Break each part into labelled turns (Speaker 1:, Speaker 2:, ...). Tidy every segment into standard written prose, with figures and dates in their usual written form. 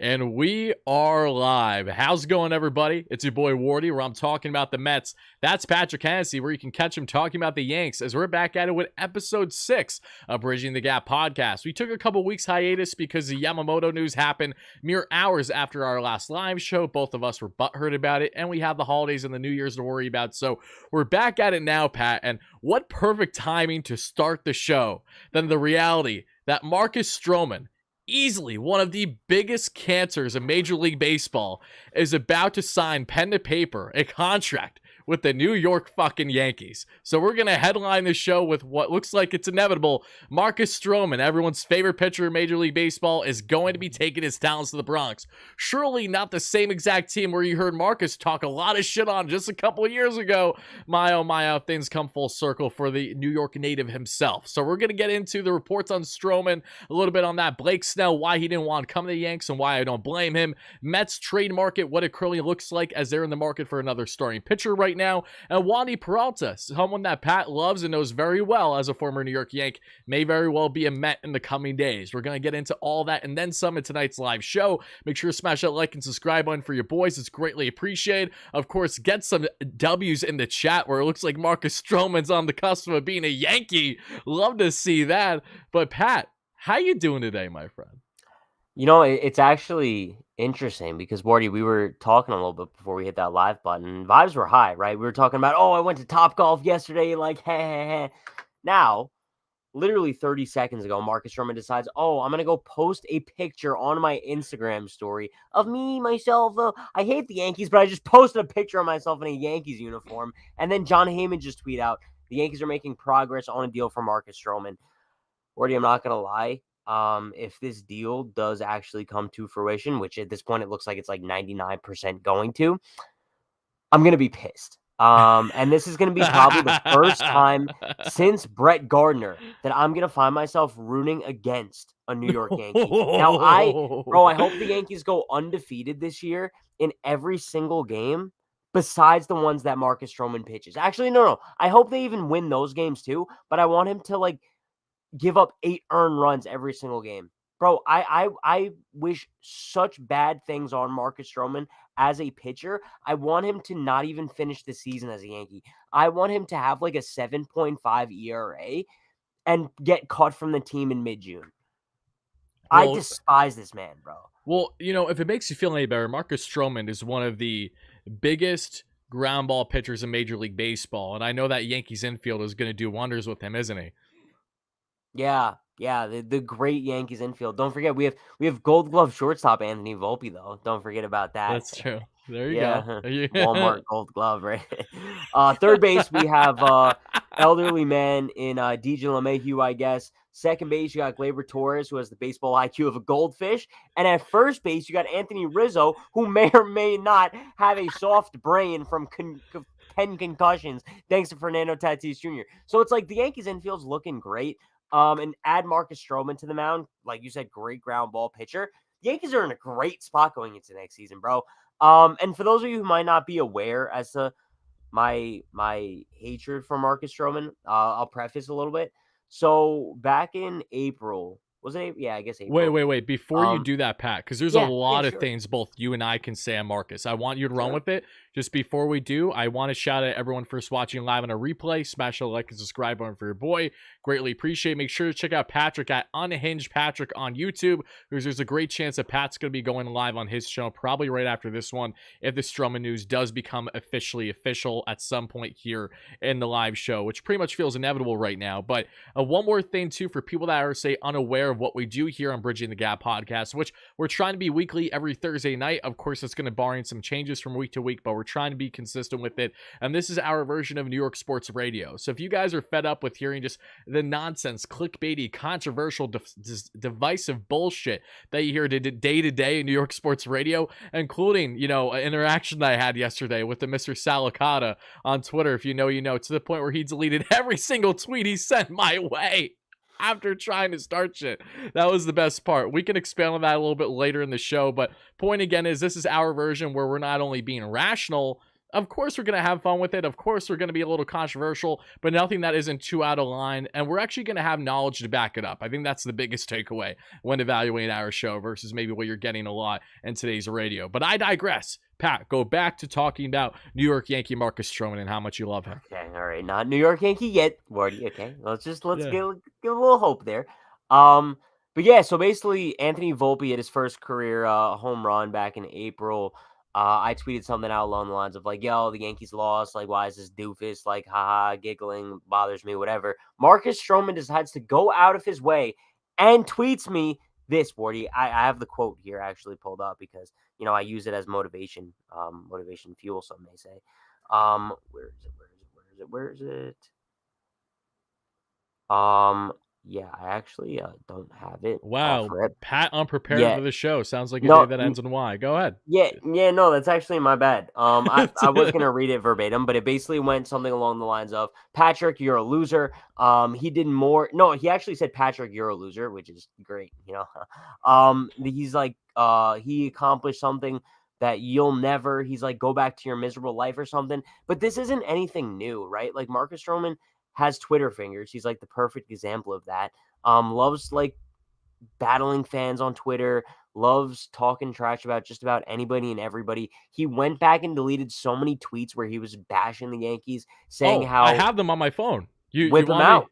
Speaker 1: And we are live. How's it going, everybody? It's your boy Wardy, where I'm talking about the Mets. That's Patrick Hennessy, where you can catch him talking about the Yanks, as we're back at it with episode 6 of Bridging the Gap podcast. We took a couple weeks hiatus because the Yamamoto news happened mere hours after our last live show. Both of us were butthurt about it, and we have the holidays and the New Year's to worry about. So we're back at it now, Pat, and what perfect timing to start the show than the reality that Marcus Stroman, easily one of the biggest cancers in Major League Baseball, is about to sign pen to paper a contract with the New York fucking Yankees. So we're going to headline the show with what looks like it's inevitable. Marcus Stroman, everyone's favorite pitcher in Major League Baseball, is going to be taking his talents to the Bronx. Surely not the same exact team where you heard Marcus talk a lot of shit on just a couple of years ago. My oh my, things come full circle for the New York native himself. So we're going to get into the reports on Stroman, a little bit on that. Blake Snell, why he didn't want to come to the Yanks and why I don't blame him. Mets trade market, what it currently looks like as they're in the market for another starting pitcher right now. And Wandy Peralta, someone that Pat loves and knows very well as a former New York Yank, may very well be a Met in the coming days. We're going to get into all that and then some in tonight's live show. Make sure to smash that like and subscribe button for your boys. It's greatly appreciated. Of course, get some W's in the chat where it looks like Marcus Stroman's on the cusp of being a Yankee. Love to see that. But Pat, how you doing today, my friend?
Speaker 2: You know, it's actually interesting because, Wardy, we were talking a little bit before we hit that live button. Vibes were high, right? We were talking about, oh, I went to Topgolf yesterday, like, heh. Now, literally 30 seconds ago, Marcus Stroman decides, oh, I'm going to go post a picture on my Instagram story of me, myself. I hate the Yankees, but I just posted a picture of myself in a Yankees uniform. And then John Heyman just tweet out, the Yankees are making progress on a deal for Marcus Stroman. Wardy, I'm not going to lie. If this deal does actually come to fruition, which at this point it looks like it's like 99% going to, I'm going to be pissed. And this is going to be probably the first time since Brett Gardner that I'm going to find myself rooting against a New York Yankee. Now, I hope the Yankees go undefeated this year in every single game besides the ones that Marcus Stroman pitches. Actually, no. I hope they even win those games too, but I want him to give up 8 earned runs every single game. Bro, I wish such bad things on Marcus Stroman as a pitcher. I want him to not even finish the season as a Yankee. I want him to have like a 7.5 ERA and get cut from the team in mid-June. I despise this man, bro.
Speaker 1: Well, you know, if it makes you feel any better, Marcus Stroman is one of the biggest ground ball pitchers in Major League Baseball, and I know that Yankees infield is going to do wonders with him, isn't he?
Speaker 2: Yeah, the great Yankees infield. Don't forget, we have Gold Glove shortstop Anthony Volpe, though. Don't forget about that.
Speaker 1: That's true. There you go.
Speaker 2: Walmart Gold Glove, right? Third base, we have elderly man in DJ LeMahieu, I guess. Second base, you got Gleyber Torres, who has the baseball IQ of a goldfish. And at first base, you got Anthony Rizzo, who may or may not have a soft brain from 10 concussions, thanks to Fernando Tatis Jr. So it's like the Yankees infield's looking great. And add Marcus Stroman to the mound, like you said, great ground ball pitcher. The Yankees are in a great spot going into next season, bro. And for those of you who might not be aware as to my hatred for Marcus Stroman, I'll preface a little bit. So back in April, was it? Yeah, I guess April.
Speaker 1: Wait. Before you do that, Pat, because there's a lot of things both you and I can say on Marcus. I want you to run with it. Just before we do, I want to shout out everyone first watching live on a replay. Smash the like and subscribe button for your boy. Greatly appreciate it. Make sure to check out Patrick at Unhinged Patrick on YouTube, because there's a great chance that Pat's going to be going live on his show probably right after this one if the Stroman news does become officially official at some point here in the live show, which pretty much feels inevitable right now. But one more thing, too, for people that are, say, unaware of what we do here on Bridging the Gap podcast, which we're trying to be weekly every Thursday night. Of course, it's going to barring some changes from week to week, but we're trying to be consistent with it. And this is our version of New York sports radio. So if you guys are fed up with hearing just the nonsense, clickbaity, controversial, divisive bullshit that you hear day to day in New York sports radio, including, you know, an interaction that I had yesterday with the Mr. Salicata on Twitter, if you know, to the point where he deleted every single tweet he sent my way after trying to start shit. That was the best part. We can expand on that a little bit later in the show, but point again is this is our version where we're not only being rational of course we're going to have fun with it. Of course we're going to be a little controversial, but nothing that isn't too out of line. And we're actually going to have knowledge to back it up. I think that's the biggest takeaway when evaluating our show versus maybe what you're getting a lot in today's radio. But I digress. Pat, go back to talking about New York Yankee Marcus Stroman and how much you love him.
Speaker 2: Okay, all right, not New York Yankee yet, Wardy. Okay, let's give a little hope there. But yeah, so basically, Anthony Volpe hit his first career home run back in April. I tweeted something out along the lines of like, "Yo, the Yankees lost. Like, why is this doofus like, haha, giggling, bothers me, whatever." Marcus Stroman decides to go out of his way and tweets me this, Wardy. I have the quote here actually pulled up because I use it as motivation fuel, some may say. Where is it? Yeah, I actually don't have it.
Speaker 1: Wow, Pat unprepared for the show. Sounds like a day that ends in Y. Go ahead.
Speaker 2: Yeah, no, that's actually my bad. I was gonna read it verbatim, but it basically went something along the lines of, "Patrick, you're a loser." He did more. No, he actually said, "Patrick, you're a loser," which is great. He's like, he accomplished something that you'll never. He's like, "Go back to your miserable life" or something. But this isn't anything new, right? Like Marcus Stroman has Twitter fingers. He's like the perfect example of that. Loves like battling fans on Twitter, loves talking trash about just about anybody and everybody. He went back and deleted so many tweets where he was bashing the Yankees, saying how
Speaker 1: I have them on my phone.
Speaker 2: Whip them out.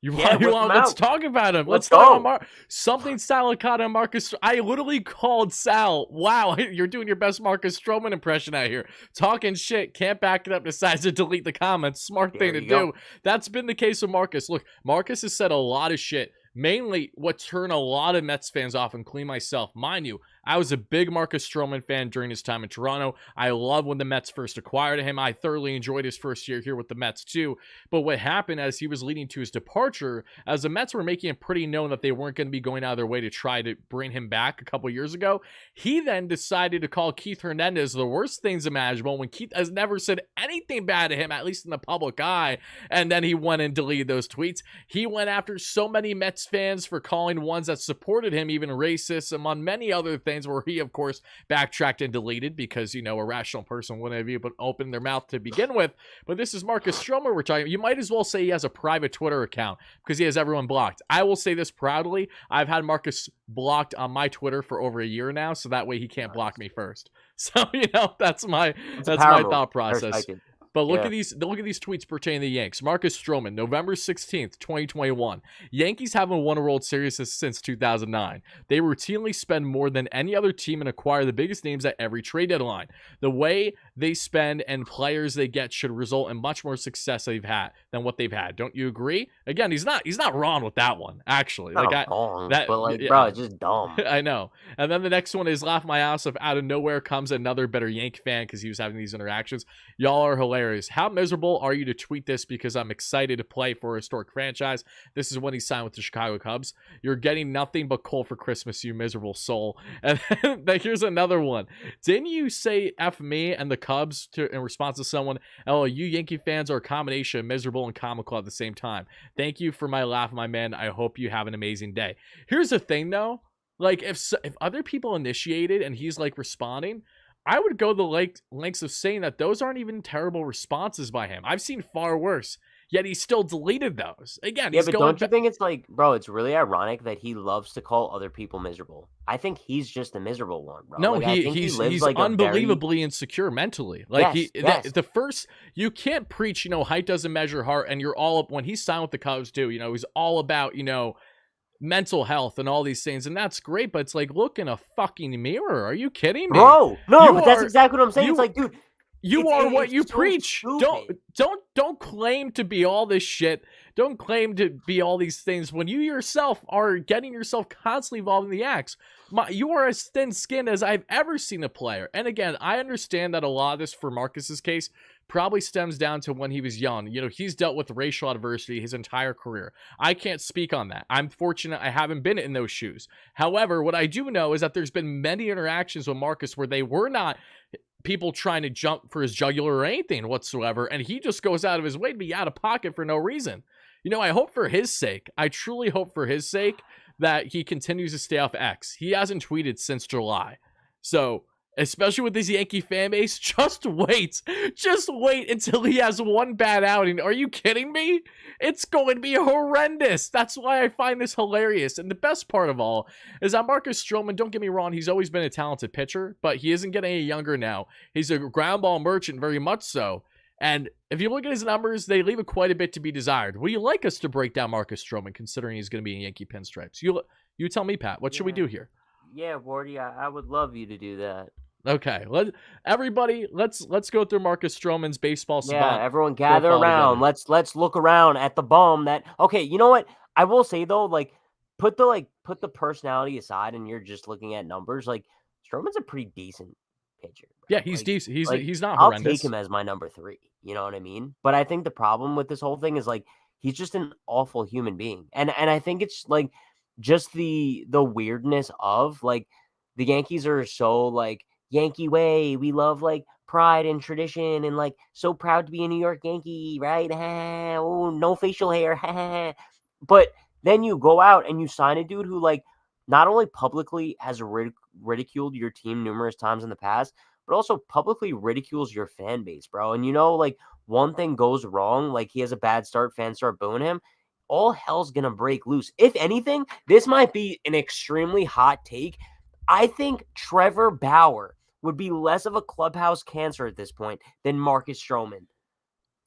Speaker 1: Let's talk about him.
Speaker 2: Let's go.
Speaker 1: Something Salicata and Marcus. I literally called Sal. Wow, you're doing your best Marcus Stroman impression out here. Talking shit, can't back it up, decides to delete the comments. Smart thing to do. That's been the case with Marcus. Look, Marcus has said a lot of shit. Mainly what turned a lot of Mets fans off, including myself. Mind you, I was a big Marcus Stroman fan during his time in Toronto. I love when the Mets first acquired him. I thoroughly enjoyed his first year here with the Mets too. But what happened as he was leading to his departure, as the Mets were making it pretty known that they weren't going to be going out of their way to try to bring him back a couple years ago, he then decided to call Keith Hernandez the worst things imaginable when Keith has never said anything bad to him, at least in the public eye. And then he went and deleted those tweets. He went after so many Mets fans for calling ones that supported him even racist, among many other things, where he of course backtracked and deleted because a rational person wouldn't have even opened their mouth to begin with. But this is Marcus Stroman we're talking. You might as well say he has a private Twitter account because he has everyone blocked. I will say this proudly, I've had Marcus blocked on my Twitter for over a year now, so that way he can't block me first. So that's my thought process. But look at these tweets pertaining to the Yanks. Marcus Stroman, November 16th, 2021. Yankees haven't won a World Series since 2009. They routinely spend more than any other team and acquire the biggest names at every trade deadline. The way they spend and players they get should result in much more success than what they've had. Don't you agree? Again, he's not wrong with that one, actually.
Speaker 2: Bro, it's just dumb.
Speaker 1: I know. And then the next one is laugh my ass off. Out of nowhere comes another better Yankee fan because he was having these interactions. Y'all are hilarious. How miserable are you to tweet this because I'm excited to play for a historic franchise? This is when he signed with the Chicago Cubs. You're getting nothing but coal for Christmas, you miserable soul. And then here's another one. Didn't you say F me and the Cubs in response to someone? Oh, you Yankee fans are a combination of miserable and comical at the same time. Thank you for my laugh, my man. I hope you have an amazing day. Here's the thing, though. Like, if other people initiated and he's like responding, I would go the lengths of saying that those aren't even terrible responses by him. I've seen far worse, yet he still deleted those. Again,
Speaker 2: but don't you think it's like, bro, it's really ironic that he loves to call other people miserable. I think he's just a miserable one, bro.
Speaker 1: No, he's like unbelievably insecure mentally. Like the first, you can't preach, height doesn't measure heart, and you're all up when he signed with the Cubs too. He's all about, mental health and all these things, and that's great, but it's like, look in a fucking mirror. Are you kidding me?
Speaker 2: Bro, no, but that's exactly what I'm saying. It's like, dude,
Speaker 1: you are what you preach. Don't claim to be all this shit. Don't claim to be all these things when you yourself are getting yourself constantly involved in the acts. You are as thin-skinned as I've ever seen a player. And again, I understand that a lot of this, for Marcus's case, probably stems down to when he was young. He's dealt with racial adversity his entire career. I can't speak on that. I'm fortunate I haven't been in those shoes. However, what I do know is that there's been many interactions with Marcus where they were not people trying to jump for his jugular or anything whatsoever, and he just goes out of his way to be out of pocket for no reason. I hope for his sake, I truly hope for his sake that he continues to stay off X. He hasn't tweeted since July. So especially with this Yankee fan base. Just wait until he has one bad outing. Are you kidding me? It's going to be horrendous. That's why I find this hilarious. And the best part of all is that Marcus Stroman, don't get me wrong, he's always been a talented pitcher, but he isn't getting any younger now. He's a ground ball merchant, very much so. And if you look at his numbers, they leave quite a bit to be desired. Would you like us to break down Marcus Stroman, considering he's going to be in Yankee pinstripes? You tell me, Pat. What should we do here?
Speaker 2: Yeah, Wardy, I would love you to do that.
Speaker 1: Okay, let's go through Marcus Stroman's baseball savant.
Speaker 2: Yeah, everyone gather around.
Speaker 1: Together.
Speaker 2: Let's look around at the bum that. Okay, you know what? I will say though, like put the personality aside, and you're just looking at numbers. Like Stroman's a pretty decent pitcher.
Speaker 1: Bro. Yeah, he's decent. He's not
Speaker 2: I'll
Speaker 1: horrendous.
Speaker 2: take him as my number 3. You know what I mean? But I think the problem with this whole thing is like he's just an awful human being, and I think it's like just the weirdness of like the Yankees are so like Yankee way. We love like pride and tradition and like so proud to be a New York Yankee, right? Oh, no facial hair. But then you go out and you sign a dude who like not only publicly has ridiculed your team numerous times in the past, but also publicly ridicules your fan base, bro. And you know, like one thing goes wrong, like he has a bad start, fans start booing him, all hell's gonna break loose. If anything, this might be an extremely hot take. I think Trevor Bauer would be less of a clubhouse cancer at this point than Marcus Stroman.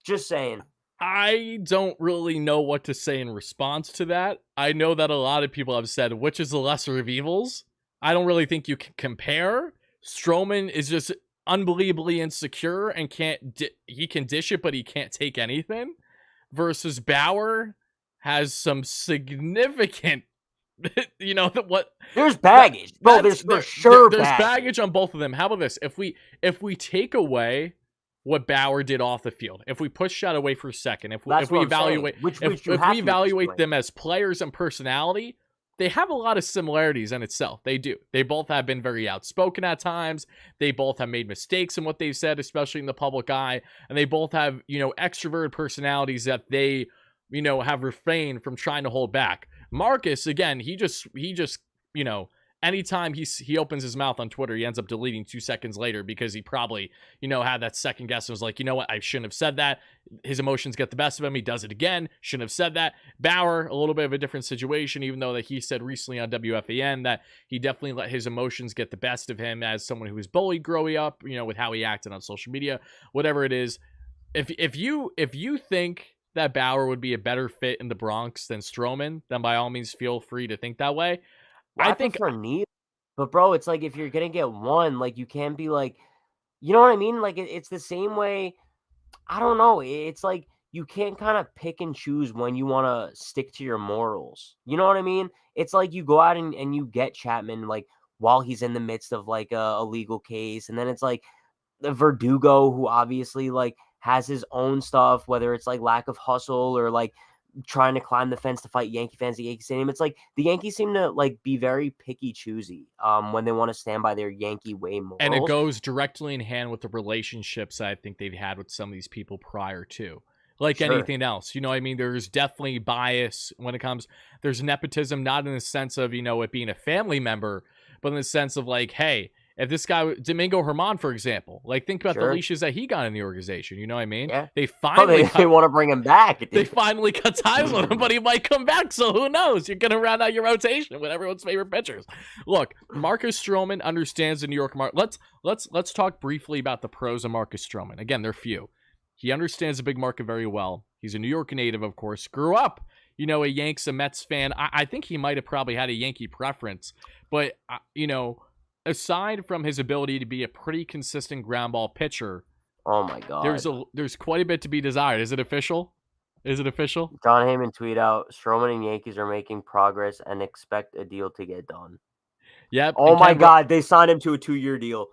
Speaker 2: Just saying.
Speaker 1: I don't really know what to say in response to that. I know that a lot of people have said, which is the lesser of evils? I don't really think you can compare. Stroman is just unbelievably insecure and he can dish it, but he can't take anything. Versus Bauer has some significant, you know, what
Speaker 2: there's baggage. There's
Speaker 1: baggage on both of them. How about this? If we take away what Bauer did off the field, if we push that away for a second, if we evaluate if we evaluate them as players and personality, they have a lot of similarities in itself. They do. They both have been very outspoken at times. They both have made mistakes in what they've said, especially in the public eye, and they both have, you know, extroverted personalities that they, you know, have refrained from trying to hold back. Marcus, again, he just, you know, anytime he opens his mouth on Twitter, he ends up deleting 2 seconds later because he probably, you know, had that second guess and was like, you know what, I shouldn't have said that. His emotions get the best of him. He does it again. Shouldn't have said that. Bauer, a little bit of a different situation, even though that he said recently on WFAN that he definitely let his emotions get the best of him as someone who was bullied growing up, you know, with how he acted on social media, whatever it is. If you think that Bauer would be a better fit in the Bronx than Stroman, then by all means feel free to think that way.
Speaker 2: I think for neither, but bro, it's like if you're gonna get one, like you can't be like, you know what I mean? Like it's the same way. I don't know. It's like you can't kind of pick and choose when you want to stick to your morals. You know what I mean? It's like you go out and you get Chapman like while he's in the midst of like a legal case, and then it's like the Verdugo who obviously like has his own stuff, whether it's like lack of hustle or like trying to climb the fence to fight Yankee fans at Yankee Stadium. It's like the Yankees seem to like be very picky choosy when they want to stand by their Yankee way morals.
Speaker 1: And it goes directly in hand with the relationships I think they've had with some of these people prior to. Like anything else, you know what I mean? There's definitely bias when it comes. There's nepotism, not in the sense of, you know, it being a family member, but in the sense of like, hey, if this guy, Domingo Germán, for example, like think about the leashes that he got in the organization. You know what I mean?
Speaker 2: Yeah.
Speaker 1: They finally
Speaker 2: they want to bring him back.
Speaker 1: They finally cut ties with him, but he might come back. So who knows? You're going to round out your rotation with everyone's favorite pitchers. Look, Marcus Stroman understands the New York market. Let's talk briefly about the pros of Marcus Stroman. Again, they're few. He understands the big market very well. He's a New York native, of course. Grew up, you know, a Yanks, a Mets fan. I think he might have probably had a Yankee preference, but you know, aside from his ability to be a pretty consistent ground ball pitcher,
Speaker 2: oh my god,
Speaker 1: there's quite a bit to be desired. Is it official?
Speaker 2: John Heyman tweet out: Stroman and Yankees are making progress and expect a deal to get done.
Speaker 1: Yep.
Speaker 2: Oh my god, they signed him to a 2-year deal.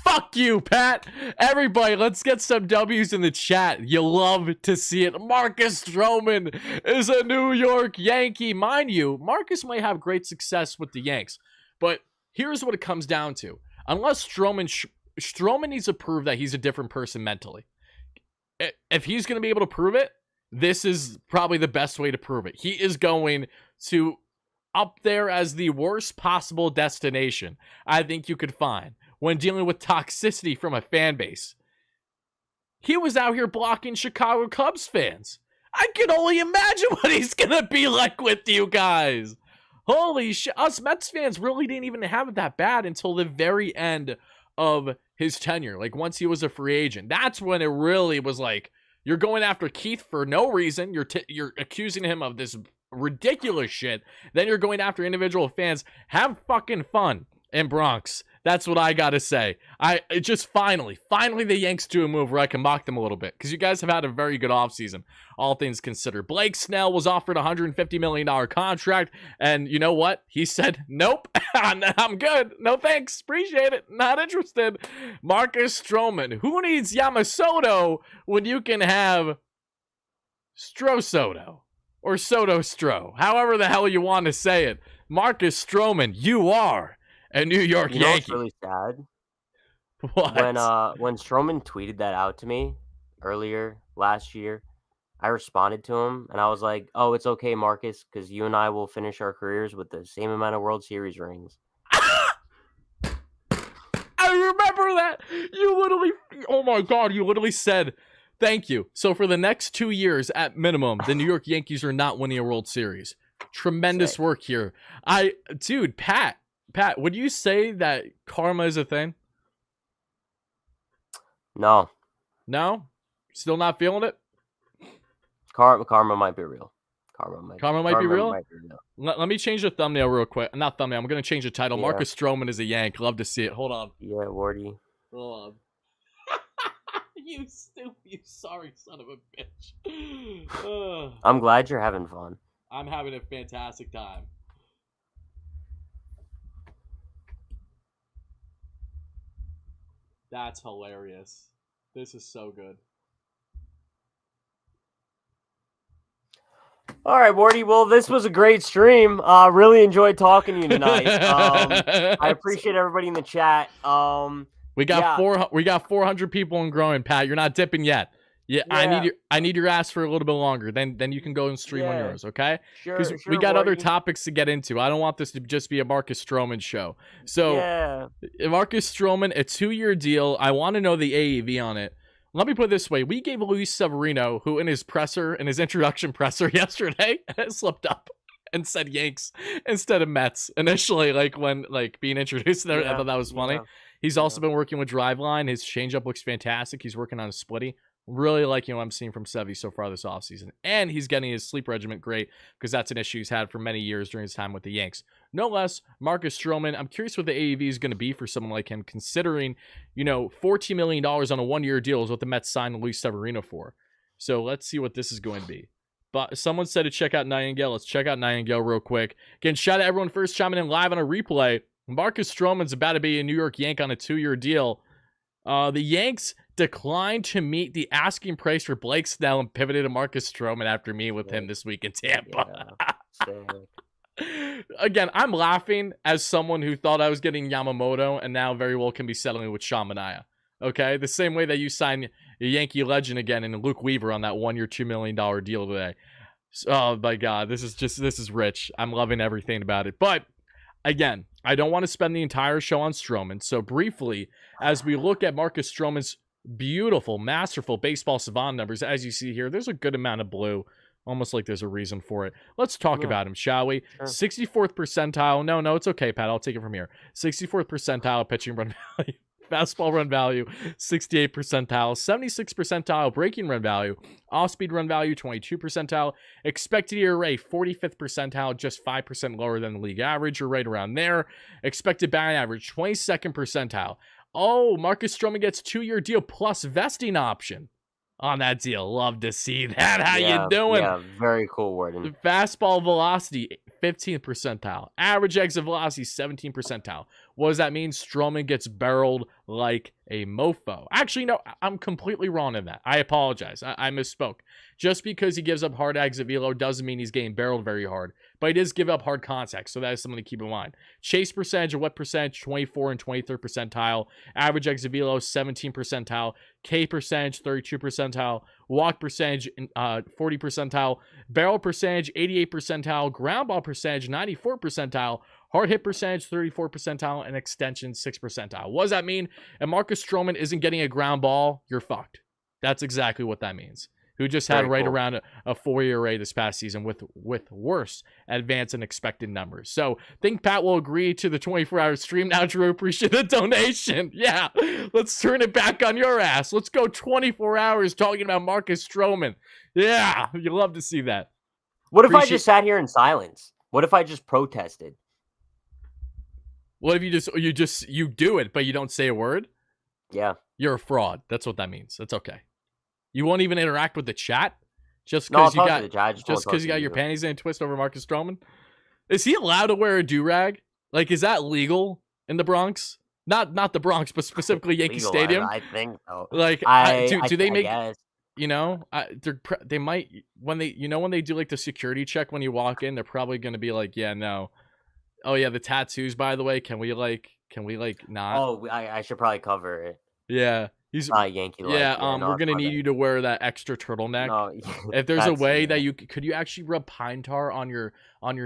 Speaker 1: Fuck you, Pat. Everybody, let's get some W's in the chat. You love to see it. Marcus Stroman is a New York Yankee. Mind you, Marcus might have great success with the Yanks, but here's what it comes down to. Unless Stroman needs to prove that he's a different person mentally. If he's going to be able to prove it, this is probably the best way to prove it. He is going to up there as the worst possible destination I think you could find when dealing with toxicity from a fan base. He was out here blocking Chicago Cubs fans. I can only imagine what he's gonna be like with you guys. Holy shit. Us Mets fans really didn't even have it that bad until the very end of his tenure. Like, once he was a free agent. That's when it really was like, you're going after Keith for no reason. You're accusing him of this ridiculous shit. Then you're going after individual fans. Have fucking fun in Bronx. That's what I gotta say. It just finally the Yanks do a move where I can mock them a little bit, because you guys have had a very good offseason, all things considered. Blake Snell was offered a $150 million contract, and you know what? He said, nope, I'm good. No thanks. Appreciate it. Not interested. Marcus Stroman. Who needs Yamamoto when you can have Soto or Soto-Stro? However the hell you want to say it. Marcus Stroman, you are a New York Yankee.
Speaker 2: What's really sad?
Speaker 1: What?
Speaker 2: When Stroman tweeted that out to me earlier last year, I responded to him and I was like, "Oh, it's okay, Marcus, because you and I will finish our careers with the same amount of World Series rings."
Speaker 1: I remember that. You literally, oh my God, you literally said, "Thank you." So for the next 2 years, at minimum, the New York Yankees are not winning a World Series. Tremendous work here. Dude, Pat, would you say that karma is a thing?
Speaker 2: No.
Speaker 1: No? Still not feeling it?
Speaker 2: Karma might be real.
Speaker 1: Karma might be real? Let me change the thumbnail real quick. Not thumbnail. I'm going to change the title. Yeah. Marcus Stroman is a Yank. Love to see it. Hold on.
Speaker 2: Yeah, Wardy.
Speaker 1: Hold on. You stupid, you sorry son of a bitch.
Speaker 2: I'm glad you're having fun.
Speaker 1: I'm having a fantastic time. That's hilarious. This is so good.
Speaker 2: All right, Wardy. Well, this was a great stream. Really enjoyed talking to you tonight. I appreciate everybody in the chat.
Speaker 1: We got 400 people and growing, Pat. You're not dipping yet. Yeah, I need your ass for a little bit longer. Then you can go and stream on yours, okay?
Speaker 2: Sure.
Speaker 1: We got other topics to get into. I don't want this to just be a Marcus Stroman show. So Marcus Stroman, a 2-year deal. I want to know the AAV on it. Let me put it this way: we gave Luis Severino, who in his introduction presser yesterday, slipped up and said Yanks instead of Mets initially, when being introduced there. I thought that was funny. He's also been working with Driveline. His changeup looks fantastic. He's working on a splitty. Really liking what I'm seeing from Sevy so far this offseason. And he's getting his sleep regimen great, because that's an issue he's had for many years during his time with the Yanks. No less, Marcus Stroman. I'm curious what the AAV is going to be for someone like him, considering, $14 million on a 1-year deal is what the Mets signed Luis Severino for. So let's see what this is going to be. But someone said to check out Nightingale. Let's check out Nightingale real quick. Again, shout out everyone first chiming in live on a replay. Marcus Stroman's about to be a New York Yank on a 2-year deal. The Yanks declined to meet the asking price for Blake Snell and pivoted to Marcus Stroman after meeting with him this week in Tampa. Again, I'm laughing as someone who thought I was getting Yamamoto and now very well can be settling with Sean Manaea. Okay? The same way that you signed a Yankee legend again and Luke Weaver on that 1-year, $2 million deal today. Oh my God, this is rich. I'm loving everything about it. But again, I don't want to spend the entire show on Stroman. So briefly, as we look at Marcus Stroman's beautiful, masterful baseball savant numbers, as you see here, there's a good amount of blue, almost like there's a reason for it. Let's talk about him, shall we? Sure. 64th percentile. No, it's okay, Pat. I'll take it from here. 64th percentile pitching run value. Fastball run value, 68 percentile, 76 percentile breaking run value, off-speed run value, 22 percentile, expected ERA, 45th percentile, just 5% lower than the league average, or right around there. Expected batting average, 22nd percentile. Oh, Marcus Stroman gets 2-year deal plus vesting option on that deal. Love to see that. How you doing?
Speaker 2: Yeah, very cool, Warden.
Speaker 1: Fastball velocity, 15th percentile. Average exit velocity, 17th percentile. What does that mean? Stroman gets barreled like a mofo. Actually, no, I'm completely wrong in that. I apologize. I misspoke. Just because he gives up hard exit velo doesn't mean he's getting barreled very hard, but he does give up hard contact, so that is something to keep in mind. Chase percentage and whip percentage, 24 and 23rd percentile. Average exit velo, 17 percentile. K percentage, 32 percentile. Walk percentage, 40 percentile. Barrel percentage, 88 percentile. Ground ball percentage, 94 percentile. Hard hit percentage, 34 percentile, and extension, 6 percentile. What does that mean? And Marcus Stroman isn't getting a ground ball, you're fucked. That's exactly what that means. Who just had around a 4-year rate this past season with worse advanced and expected numbers. So think Pat will agree to the 24-hour stream now, Drew. Appreciate the donation. Yeah, let's turn it back on your ass. Let's go 24 hours talking about Marcus Stroman. Yeah, you love to see that.
Speaker 2: What if I just sat here in silence? What if I just protested?
Speaker 1: What if you do it, but you don't say a word?
Speaker 2: Yeah.
Speaker 1: You're a fraud. That's what that means. That's okay. You won't even interact with the chat? Just because you got your panties in a twist over Marcus Stroman? Is he allowed to wear a do-rag? Like, is that legal in the Bronx? Not the Bronx, but specifically Yankee Stadium?
Speaker 2: I think so.
Speaker 1: Like, do they make... You know, they might... When they do, like, the security check when you walk in, they're probably going to be like, yeah, no... Oh yeah, the tattoos. By the way, can we not?
Speaker 2: Oh, I should probably cover it.
Speaker 1: Yeah, he's
Speaker 2: not Yankee.
Speaker 1: Yeah, we're gonna need you to wear that extra turtleneck. No, if there's a way that could you actually rub pine tar on your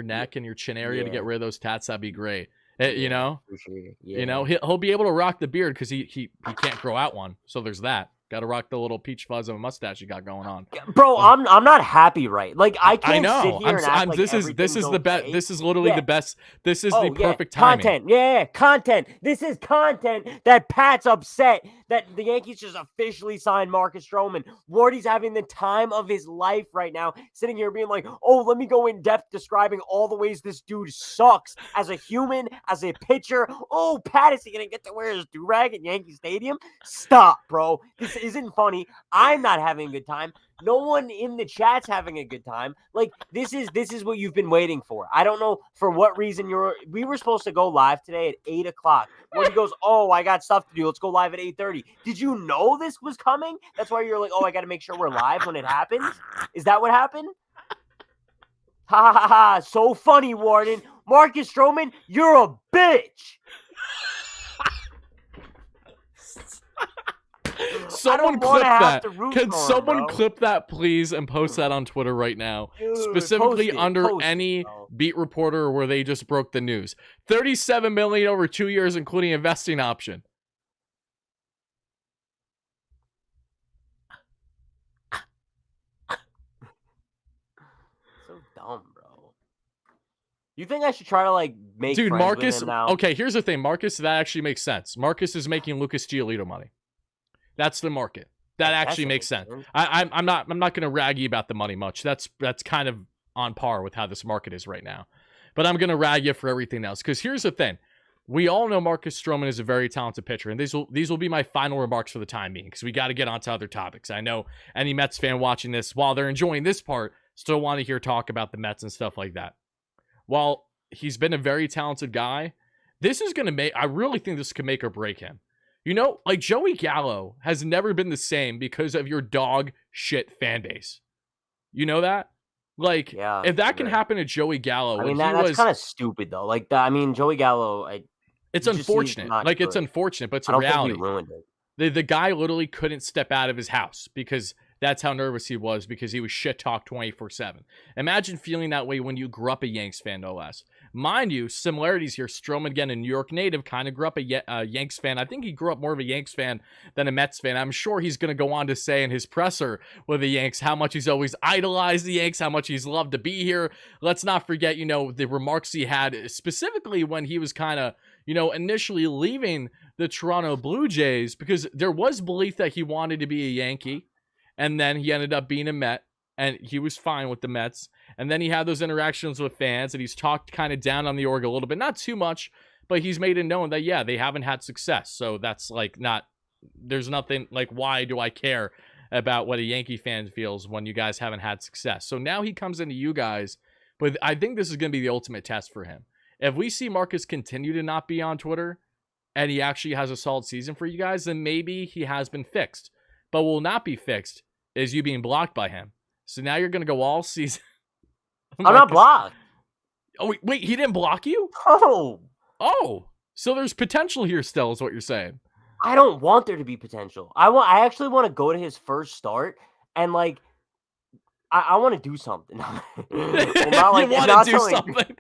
Speaker 1: neck and your chin area to get rid of those tats, that'd be great. You know, for sure. You know, he'll be able to rock the beard because he can't grow out one. So there's that. Got to rock the little peach fuzz of a mustache you got going on,
Speaker 2: bro. I'm not happy, right? Like I can't sit here and act like
Speaker 1: this is the best. This is literally the best. This is the perfect timing.
Speaker 2: Content, content. This is content that Pat's upset that the Yankees just officially signed Marcus Stroman. Wardy's having the time of his life right now, sitting here being like, "Oh, let me go in depth describing all the ways this dude sucks as a human, as a pitcher." Oh, Pat, is he gonna get to wear his do-rag at Yankee Stadium? Stop, bro. This isn't funny. I'm not having a good time. No one in the chat's having a good time. Like, this is what you've been waiting for. I don't know for what reason we were supposed to go live today at 8 o'clock. When he goes, oh, I got stuff to do. Let's go live at 8:30. Did you know this was coming? That's why you're like, oh, I got to make sure we're live when it happens. Is that what happened? Ha ha ha. So funny, Warden. Marcus Stroman, you're a bitch.
Speaker 1: Someone clip that. Can someone clip that, please, and post that on Twitter right now? Dude, specifically under any beat reporter where they just broke the news. $37 million over 2 years, including investing option.
Speaker 2: So dumb, bro. You think I should try to make friends
Speaker 1: Marcus?
Speaker 2: With him now?
Speaker 1: Okay, here's the thing, Marcus. That actually makes sense. Marcus is making Lucas Giolito money. That's the market. That actually makes sense. I'm not going to rag you about the money much. That's kind of on par with how this market is right now. But I'm going to rag you for everything else. Because here's the thing. We all know Marcus Stroman is a very talented pitcher. And these will be my final remarks for the time being. Because we got to get on to other topics. I know any Mets fan watching this, while they're enjoying this part, still want to hear talk about the Mets and stuff like that. While he's been a very talented guy, I really think this could make or break him. You know, like Joey Gallo has never been the same because of your dog shit fan base. You know that? Like, if that can happen to Joey Gallo,
Speaker 2: I mean, that's kind of stupid though. Like, Joey Gallo,
Speaker 1: it's unfortunate. Like, it's unfortunate, but it's a reality. Think he ruined it. The guy literally couldn't step out of his house because that's how nervous he was because he was shit talked 24/7. Imagine feeling that way when you grew up a Yanks fan, no less. Mind you, similarities here. Stroman, again, a New York native, kind of grew up a Yanks fan. I think he grew up more of a Yanks fan than a Mets fan. I'm sure he's going to go on to say in his presser with the Yanks how much he's always idolized the Yanks, how much he's loved to be here. Let's not forget, the remarks he had specifically when he was kind of, initially leaving the Toronto Blue Jays, because there was belief that he wanted to be a Yankee, and then he ended up being a Met, and he was fine with the Mets. And then he had those interactions with fans, and he's talked kind of down on the org a little bit. Not too much, but he's made it known that, yeah, they haven't had success. So that's there's nothing why do I care about what a Yankee fan feels when you guys haven't had success? So now he comes into you guys, but I think this is going to be the ultimate test for him. If we see Marcus continue to not be on Twitter, and he actually has a solid season for you guys, then maybe he has been fixed. But what will not be fixed is you being blocked by him. So now you're going to go all season.
Speaker 2: I'm not blocked.
Speaker 1: Oh, wait, he didn't block you?
Speaker 2: Oh.
Speaker 1: Oh, so there's potential here still is what you're saying.
Speaker 2: I don't want there to be potential. I actually want to go to his first start and like I want to do something.
Speaker 1: Well, not like, you want to do something.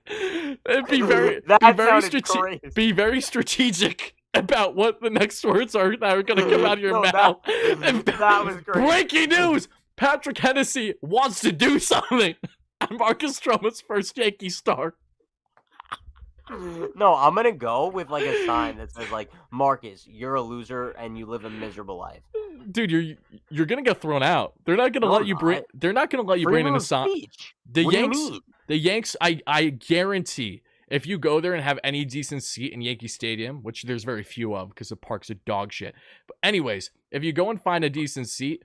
Speaker 1: Be very strategic about what the next words are that are going to come out of your mouth.
Speaker 2: That was great.
Speaker 1: Breaking news: Patrick Hennessy wants to do something. Marcus Stroman's first Yankee star.
Speaker 2: No, I'm gonna go with like a sign that says like, Marcus, you're a loser and you live a miserable life.
Speaker 1: Dude, you're gonna get thrown out. They're not gonna let you bring. They're not gonna let you bring in a sign. The Yanks. I guarantee if you go there and have any decent seat in Yankee Stadium, which there's very few of because the parks are dog shit. But anyways, if you go and find a decent seat,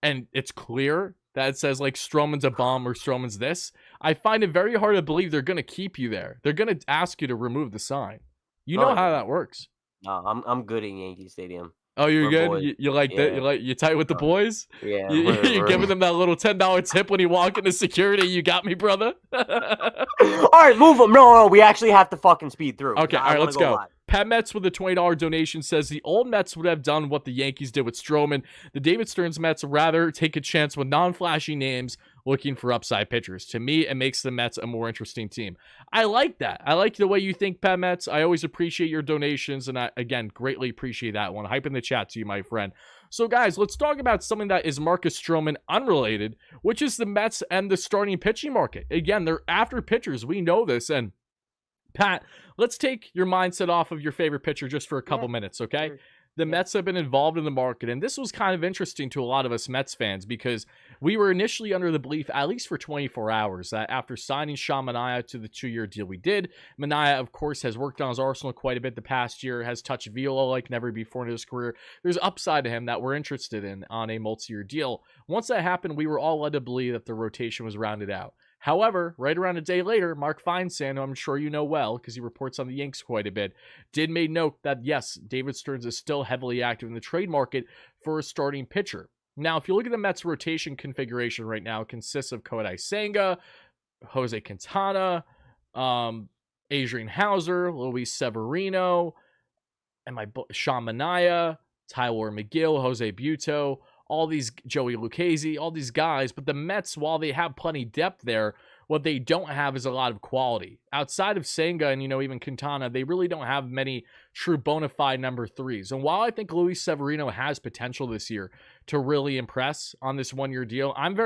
Speaker 1: and it's clear that it says like Stroman's a bomb or Stroman's this, I find it very hard to believe they're gonna keep you there. They're gonna ask you to remove the sign. You know how that works.
Speaker 2: No, I'm good in Yankee Stadium.
Speaker 1: Oh, you're good. You like that? You tight with the boys?
Speaker 2: Yeah.
Speaker 1: You're giving them that little $10 tip when you walk into security. You got me, brother.
Speaker 2: All right, move them. No, we actually have to fucking speed through.
Speaker 1: Okay, all right, let's go. Pat Metz with a $20 donation says the old Mets would have done what the Yankees did with Stroman. The David Stearns Mets rather take a chance with non-flashy names looking for upside pitchers. To me, it makes the Mets a more interesting team. I like that. I like the way you think, Pat Metz. I always appreciate your donations, and I, again, greatly appreciate that one. Hype in the chat to you, my friend. So, guys, let's talk about something that is Marcus Stroman unrelated, which is the Mets and the starting pitching market. Again, they're after pitchers. We know this, and Pat, let's take your mindset off of your favorite pitcher just for a couple minutes, okay? Sure. The Mets have been involved in the market, and this was kind of interesting to a lot of us Mets fans because we were initially under the belief, at least for 24 hours, that after signing Sean Manaea to the 2-year deal we did, Manaea, of course, has worked on his arsenal quite a bit the past year, has touched velo like never before in his career. There's upside to him that we're interested in on a multi-year deal. Once that happened, we were all led to believe that the rotation was rounded out. However, right around a day later, Mark Feinsand, who I'm sure you know well because he reports on the Yanks quite a bit, did make note that, yes, David Stearns is still heavily active in the trade market for a starting pitcher. Now, if you look at the Mets' rotation configuration right now, it consists of Kodai Senga, Jose Quintana, Adrian Hauser, Luis Severino, and Sean Manaea, Tyler McGill, Jose Buto, all these, Joey Lucchesi, all these guys. But the Mets, while they have plenty depth there, what they don't have is a lot of quality. Outside of Senga and, even Quintana, they really don't have many true bona fide number threes. And while I think Luis Severino has potential this year to really impress on this one-year deal, I'm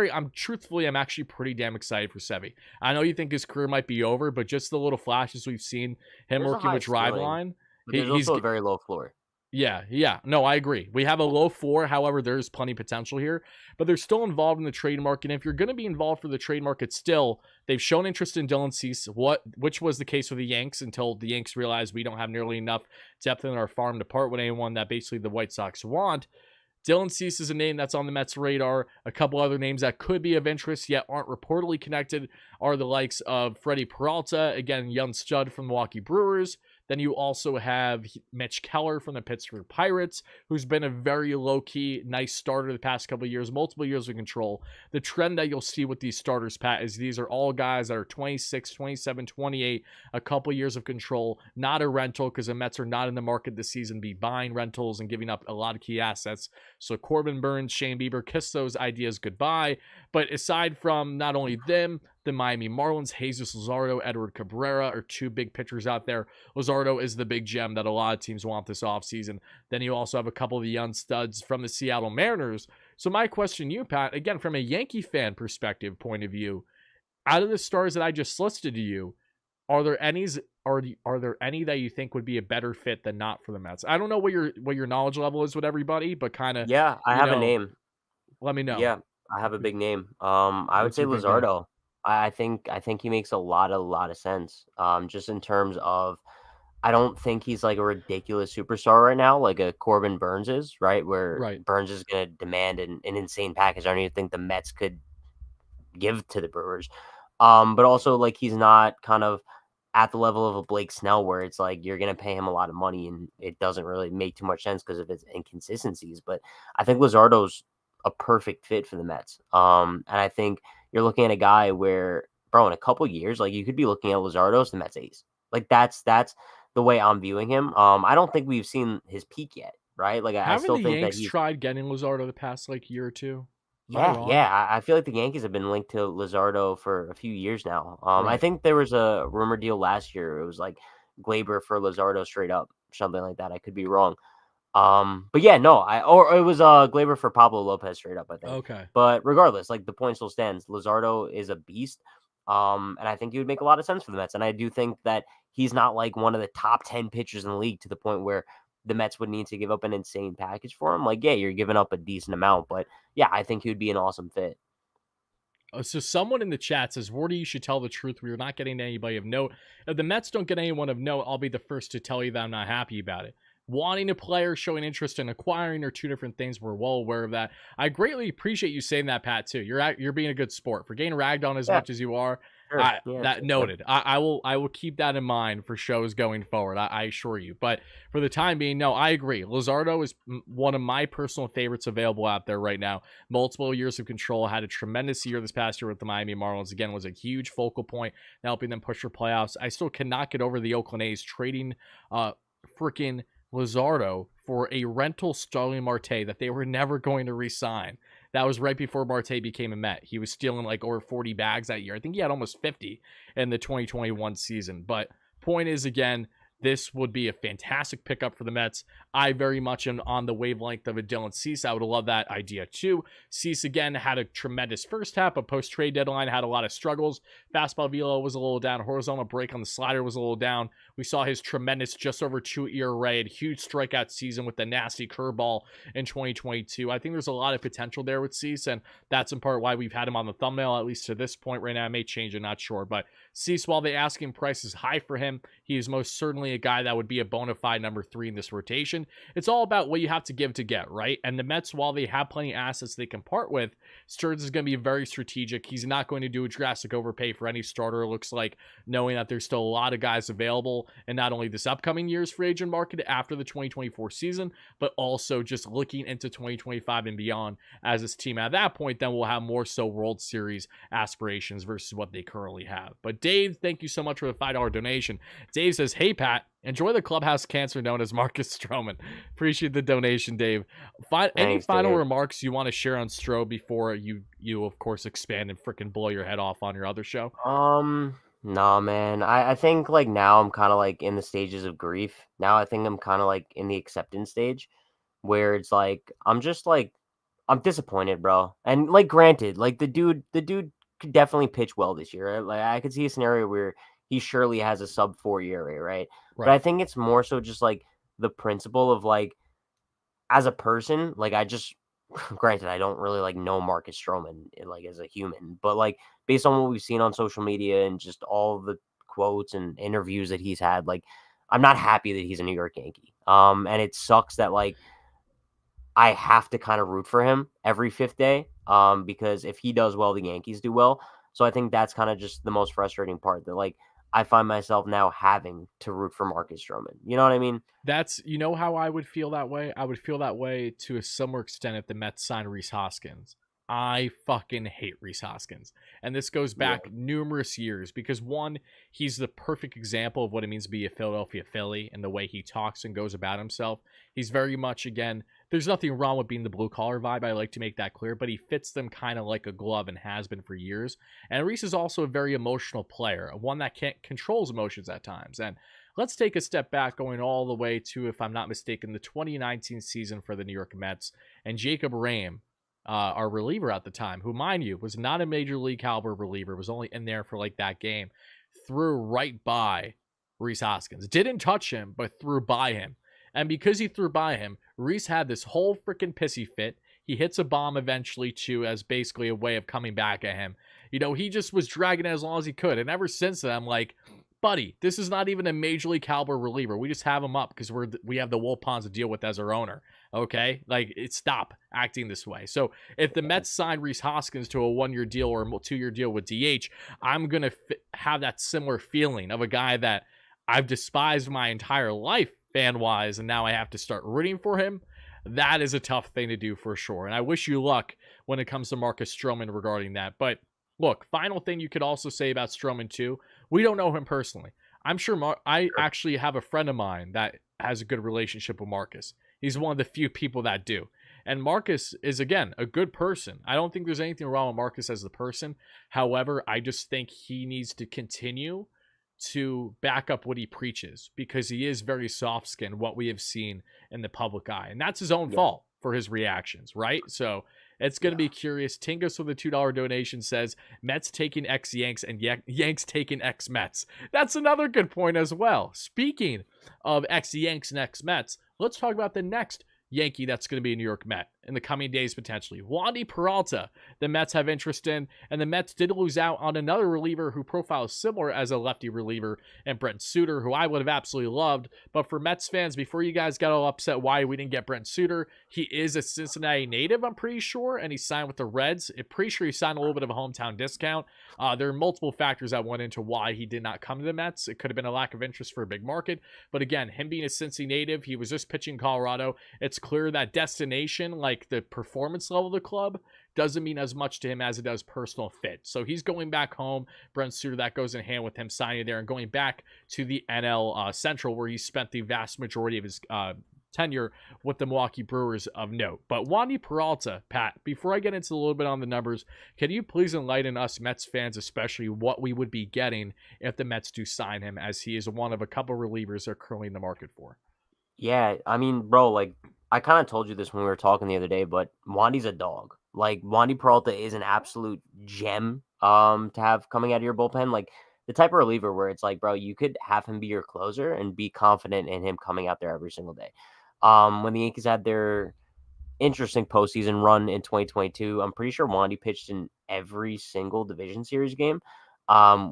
Speaker 1: actually pretty damn excited for Sevy. I know you think his career might be over, but just the little flashes we've seen him working with Driveline.
Speaker 2: There's also a very low floor.
Speaker 1: Yeah. No, I agree. We have a low floor. However, there's plenty of potential here, but they're still involved in the trade market. And if you're going to be involved for the trade market still, they've shown interest in Dylan Cease, which was the case with the Yanks until the Yanks realized we don't have nearly enough depth in our farm to part with anyone that basically the White Sox want. Dylan Cease is a name that's on the Mets' radar. A couple other names that could be of interest yet aren't reportedly connected are the likes of Freddie Peralta, again, young stud from Milwaukee Brewers. Then you also have Mitch Keller from the Pittsburgh Pirates, who's been a very low-key, nice starter the past couple of years, multiple years of control. The trend that you'll see with these starters, Pat, is these are all guys that are 26, 27, 28, a couple years of control, not a rental because the Mets are not in the market this season, be buying rentals and giving up a lot of key assets. So Corbin Burns, Shane Bieber, kiss those ideas goodbye. But aside from not only them, the Miami Marlins, Jesus Luzardo, Edward Cabrera are two big pitchers out there. Luzardo is the big gem that a lot of teams want this offseason. Then you also have a couple of the young studs from the Seattle Mariners. So my question to you, Pat, again, from a Yankee fan perspective point of view, out of the stars that I just listed to you, are there any that you think would be a better fit than not for the Mets? I don't know what your knowledge level is with everybody, but kind of
Speaker 2: I have a name.
Speaker 1: Let me know.
Speaker 2: Yeah, I have a big name. I would say Luzardo. I think he makes a lot of sense. Just in terms of, I don't think he's like a ridiculous superstar right now, like a Corbin Burns is, right? Where Burns is going to demand an insane package. I don't even think the Mets could give to the Brewers. But also like he's not kind of at the level of a Blake Snell, where it's like you're going to pay him a lot of money and it doesn't really make too much sense because of his inconsistencies. But I think Luzardo's a perfect fit for the Mets. And I think you're looking at a guy where, bro, in a couple years, like you could be looking at Luzardo as the Mets ace. Like that's the way I'm viewing him. I don't think we've seen his peak yet, right? Like I
Speaker 1: Haven't
Speaker 2: still
Speaker 1: the
Speaker 2: think that
Speaker 1: Yanks
Speaker 2: he's.
Speaker 1: tried getting Luzardo the past like year or two? Am I
Speaker 2: Yeah,
Speaker 1: wrong?
Speaker 2: yeah. I feel like the Yankees have been linked to Luzardo for a few years now. I
Speaker 1: Right.
Speaker 2: think there was a rumor deal last year. It was like Glaber for Luzardo straight up, something like that. I could be wrong. But yeah, no, or it was Glaber for Pablo Lopez straight up, I think.
Speaker 1: Okay.
Speaker 2: But regardless, like the point still stands. Luzardo is a beast. And I think he would make a lot of sense for the Mets. And I do think that he's not like one of the top 10 pitchers in the league to the point where the Mets would need to give up an insane package for him. Like, yeah, you're giving up a decent amount, but yeah, I think he would be an awesome fit.
Speaker 1: So someone in the chat says, Wardy, you should tell the truth. We are not getting anybody of note. If the Mets don't get anyone of note, I'll be the first to tell you that I'm not happy about it. Wanting a player, showing interest in acquiring are two different things. We're well aware of that. I greatly appreciate you saying that, Pat, too. You're being a good sport. For getting ragged on as
Speaker 2: Yeah,
Speaker 1: much as you are,
Speaker 2: sure. Yeah,
Speaker 1: that noted. I will keep that in mind for shows going forward. I assure you. But for the time being, no, I agree. Luzardo is one of my personal favorites available out there right now. Multiple years of control. Had a tremendous year this past year with the Miami Marlins. Again, was a huge focal point in helping them push for playoffs. I still cannot get over the Oakland A's trading freaking Luzardo for a rental Starling Marte that they were never going to re-sign. That was right before Marte became a Met. He was stealing like over 40 bags that year. I think he had almost 50 in the 2021 season. But point is, again, this would be a fantastic pickup for the Mets. I very much am on the wavelength of a Dylan Cease. I would love that idea too. Cease, again, had a tremendous first half, but post-trade deadline had a lot of struggles. Fastball velo was a little down. Horizontal break on the slider was a little down. We saw his tremendous just over 2 ERA, huge strikeout season with the nasty curveball in 2022. I think there's a lot of potential there with Cease, and that's in part why we've had him on the thumbnail, at least to this point right now. It may change, I'm not sure. But Cease, while the asking price is high for him, he is most certainly a guy that would be a bona fide number 3 in this rotation. It's all about what you have to give to get, right? And the Mets, while they have plenty of assets they can part with, Stearns is going to be very strategic. He's not going to do a drastic overpay for any starter, it looks like, knowing that there's still a lot of guys available, and not only this upcoming year's free agent market after the 2024 season, but also just looking into 2025 and beyond, as this team at that point then will have more so World Series aspirations versus what they currently have. But Dave, thank you so much for the $5 donation. Dave says, hey Pat, enjoy the clubhouse cancer known as Marcus Stroman. Appreciate the donation, Dave. Any final
Speaker 2: Dave.
Speaker 1: remarks you want to share on Stro before you of course expand and freaking blow your head off on your other show?
Speaker 2: Nah, man. I think like now I'm kind of like in the stages of grief. Now I think I'm kind of like in the acceptance stage where it's like I'm just like I'm disappointed, bro. And like granted, like the dude could definitely pitch well this year. Right? Like I could see a scenario where he surely has a sub 4 ERA, right? But I
Speaker 1: Right.
Speaker 2: think it's more so just like the principle of like as a person, like I just granted I don't really like know Marcus Stroman like as a human, but like based on what we've seen on social media and just all the quotes and interviews that he's had, like I'm not happy that he's a New York Yankee. And it sucks that like I have to kind of root for him every fifth day. Because if he does well, the Yankees do well. So I think that's kind of just the most frustrating part that like I find myself now having to root for Marcus Stroman. You know what I mean?
Speaker 1: That's, you know how I would feel that way? I would feel that way to a similar extent if the Mets signed Rhys Hoskins. I fucking hate Rhys Hoskins. And this goes
Speaker 2: Yeah.
Speaker 1: back numerous years because, one, he's the perfect example of what it means to be a Philadelphia Philly and the way he talks and goes about himself. He's very much, again, there's nothing wrong with being the blue collar vibe. I like to make that clear, but he fits them kind of like a glove and has been for years. And Rhys is also a very emotional player, one that can't controls emotions at times. And let's take a step back, going all the way to, if I'm not mistaken, the 2019 season for the New York Mets. And Jacob Rhame, our reliever at the time, who, mind you, was not a major league caliber reliever, was only in there for like that game, threw right by Rhys Hoskins. Didn't touch him, but threw by him. And because he threw by him, Rhys had this whole freaking pissy fit. He hits a bomb eventually, too, as basically a way of coming back at him. You know, he just was dragging it as long as he could. And ever since then, I'm like, buddy, this is not even a major league caliber reliever. We just have him up because we have the Wilpons to deal with as our owner. Okay, like stop acting this way. So if the Mets sign Rhys Hoskins to a 1-year deal or a 2-year deal with DH, I'm gonna have that similar feeling of a guy that I've despised my entire life fan wise, and now I have to start rooting for him. That is a tough thing to do for sure. And I wish you luck when it comes to Marcus Stroman regarding that. But look, final thing you could also say about Stroman too. We don't know him personally. I'm sure I actually have a friend of mine that has a good relationship with Marcus. He's one of the few people that do. And Marcus is, again, a good person. I don't think there's anything wrong with Marcus as the person. However, I just think he needs to continue to back up what he preaches because he is very soft-skinned, what we have seen in the public eye. And that's his own fault for his reactions, right? So it's going to be curious. Tingus with a $2 donation says, Mets taking ex-Yanks and Yanks taking ex-Mets. That's another good point as well. Speaking of ex-Yanks and ex-Mets, let's talk about the next Yankee that's going to be a New York Met in the coming days potentially. Wandy Peralta, the Mets have interest in, and the Mets did lose out on another reliever who profiles similar as a lefty reliever, and Brent Suter, who I would have absolutely loved. But for Mets fans, before you guys got all upset why we didn't get Brent Suter, he is a Cincinnati native, I'm pretty sure, and he signed with the Reds. I'm pretty sure he signed a little bit of a hometown discount. There are multiple factors that went into why he did not come to the Mets. It could have been a lack of interest for a big market, but again, him being a Cincy native, he was just pitching Colorado. It's clear that destination, like the performance level of the club, doesn't mean as much to him as it does personal fit. So he's going back home. Brent Suter, that goes in hand with him signing there and going back to the NL Central, where he spent the vast majority of his tenure with the Milwaukee Brewers of note. But Wandy Peralta, Pat, before I get into a little bit on the numbers, can you please enlighten us Mets fans, especially what we would be getting if the Mets do sign him, as he is one of a couple relievers they're currently in the market for?
Speaker 2: Yeah, I mean, bro, like, I kind of told you this when we were talking the other day, but Wandy's a dog. Like, Wandy Peralta is an absolute gem to have coming out of your bullpen. Like, the type of reliever where it's like, bro, you could have him be your closer and be confident in him coming out there every single day. When the Yankees had their interesting postseason run in 2022, I'm pretty sure Wandy pitched in every single division series game,